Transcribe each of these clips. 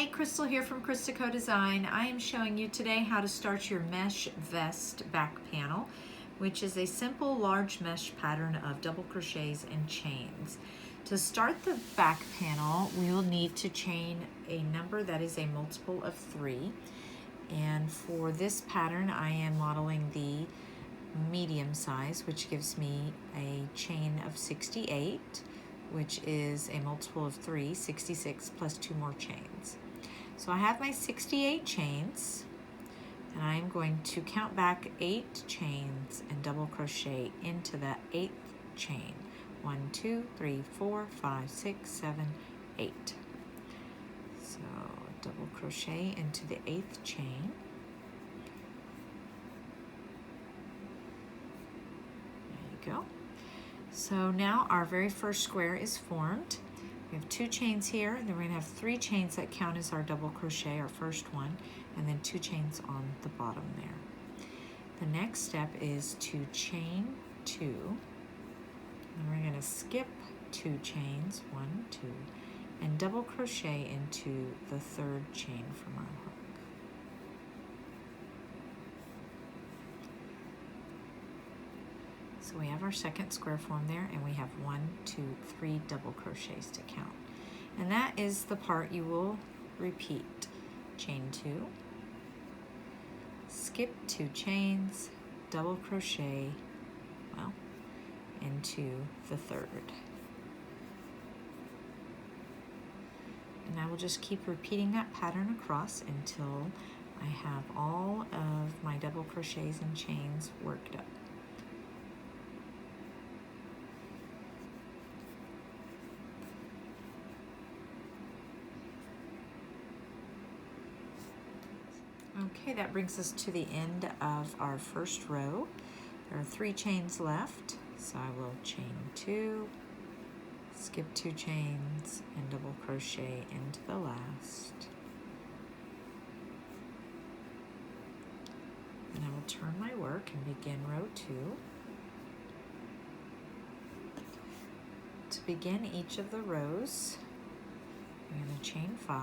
Hi, Crystal here from Christico Design. I am showing you today how to start your mesh vest back panel, which is a simple large mesh pattern of double crochets and chains. To start the back panel, we will need to chain a number that is a multiple of 3. And for this pattern, I am modeling the medium size, which gives me a chain of 68. Which is a multiple of 3, 66 plus 2 more chains. So I have my 68 chains, and I'm going to count back 8 chains and double crochet into that 8th chain. 1, 2, 3, 4, 5, 6, 7, 8. So double crochet into the 8th chain. There you go. So now our very first square is formed. We have 2 chains here, and then we're going to have 3 chains that count as our double crochet, our first one, and then 2 chains on the bottom there. The next step is to chain 2, and we're going to skip 2 chains, 1, 2, and double crochet into the 3rd chain from our hook. So we have our second square form there, and we have 1, 2, 3 double crochets to count. And that is the part you will repeat. Chain 2, skip 2 chains, double crochet, into the 3rd. And I will just keep repeating that pattern across until I have all of my double crochets and chains worked up. Okay, that brings us to the end of our first row. There are 3 chains left, so I will chain 2, skip 2 chains, and double crochet into the last. And I will turn my work and begin row 2. To begin each of the rows, I'm going to chain 5,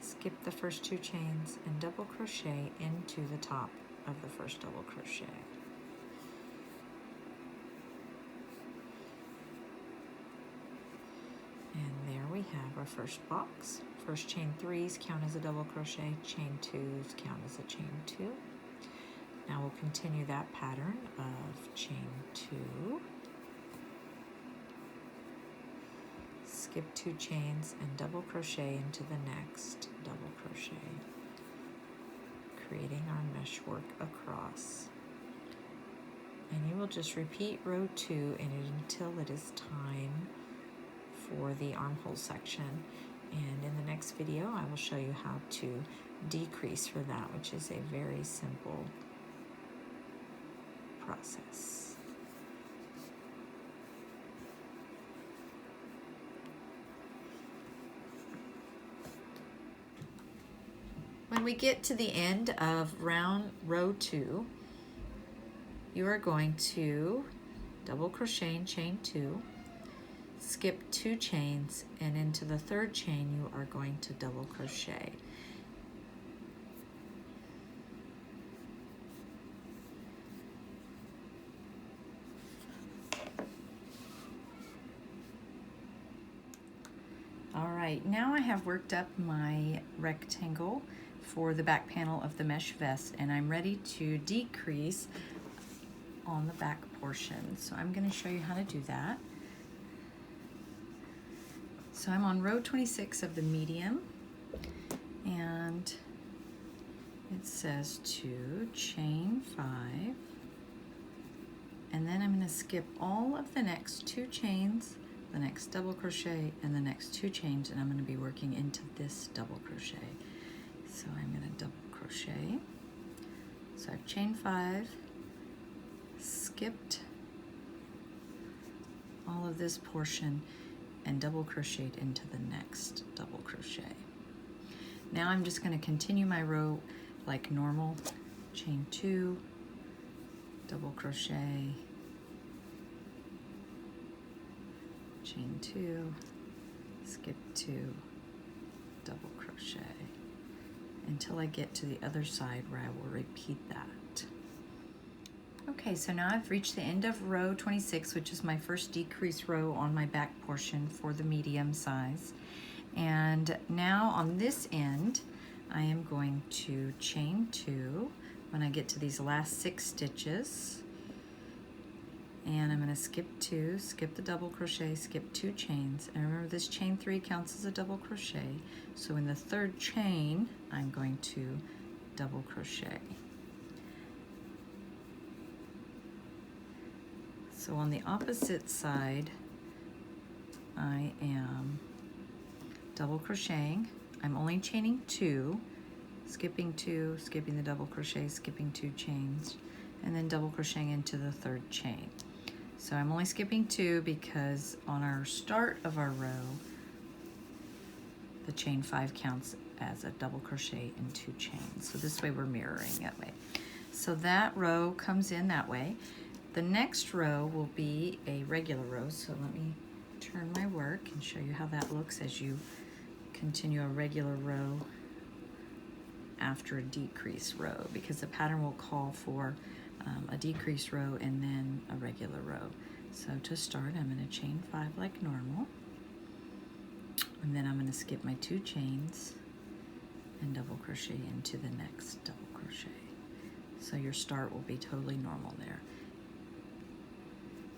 skip the first 2 chains and double crochet into the top of the first double crochet. And there we have our first box. First chain 3s count as a double crochet, chain 2s count as a chain 2. Now we'll continue that pattern of chain 2, skip 2 chains and double crochet into the next double crochet, creating our meshwork across. And you will just repeat row 2 until it is time for the armhole section. And in the next video, I will show you how to decrease for that, which is a very simple process. When we get to the end of row 2, you are going to double crochet and chain 2, skip 2 chains, and into the 3rd chain you are going to double crochet. All right, now I have worked up my rectangle for the back panel of the mesh vest, and I'm ready to decrease on the back portion. So I'm going to show you how to do that. So I'm on row 26 of the medium, and it says to chain 5, and then I'm going to skip all of the next 2 chains, the next double crochet, and the next 2 chains, and I'm going to be working into this double crochet. So I'm going to double crochet. So I've chained 5, skipped all of this portion, and double crocheted into the next double crochet. Now I'm just going to continue my row like normal. Chain 2, double crochet, chain 2, skip 2, double crochet until I get to the other side where I will repeat that. Okay, so now I've reached the end of row 26, which is my first decrease row on my back portion for the medium size. And now on this end, I am going to chain 2 when I get to these last 6 stitches. And I'm going to skip 2, skip the double crochet, skip 2 chains. And remember, this chain 3 counts as a double crochet. So in the third chain, I'm going to double crochet. So on the opposite side, I am double crocheting. I'm only chaining 2, skipping 2, skipping the double crochet, skipping 2 chains, and then double crocheting into the third chain. So I'm only skipping 2 because on our start of our row, the chain 5 counts as a double crochet and 2 chains. So this way we're mirroring that way. So that row comes in that way. The next row will be a regular row. So let me turn my work and show you how that looks as you continue a regular row after a decrease row, because the pattern will call for a decrease row and then a regular row. So to start, I'm going to chain 5 like normal, and then I'm going to skip my 2 chains and double crochet into the next double crochet. So your start will be totally normal there.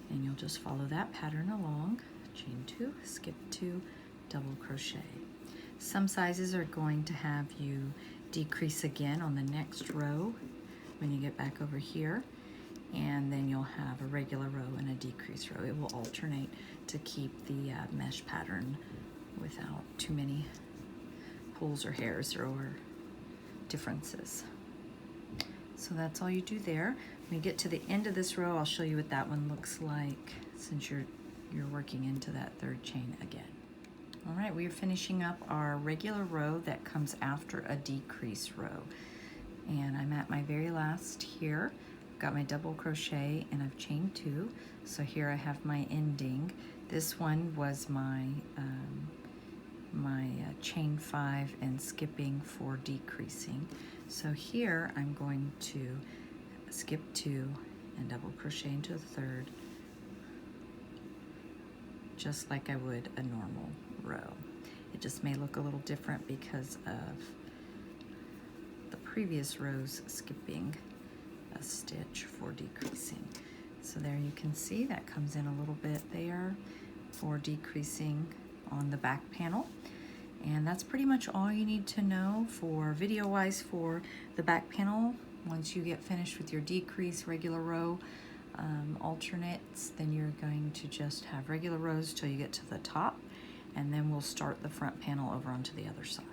And you'll just follow that pattern along. Chain 2, skip 2, double crochet. Some sizes are going to have you decrease again on the next row when you get back over here, and then you'll have a regular row and a decrease row. It will alternate to keep the mesh pattern without too many pulls or hairs or differences. So that's all you do there. When you get to the end of this row, I'll show you what that one looks like since you're working into that third chain again. All right, we are finishing up our regular row that comes after a decrease row. And I'm at my very last here. I've got my double crochet and I've chained 2. So here I have my ending. This one was my chain 5 and skipping for decreasing. So here I'm going to skip 2 and double crochet into the third, just like I would a normal row. It just may look a little different because of the previous rows skipping a stitch for decreasing. So there you can see that comes in a little bit there for decreasing on the back panel. And that's pretty much all you need to know for video-wise for the back panel. Once you get finished with your decrease regular row alternates, then you're going to just have regular rows till you get to the top, and then we'll start the front panel over onto the other side.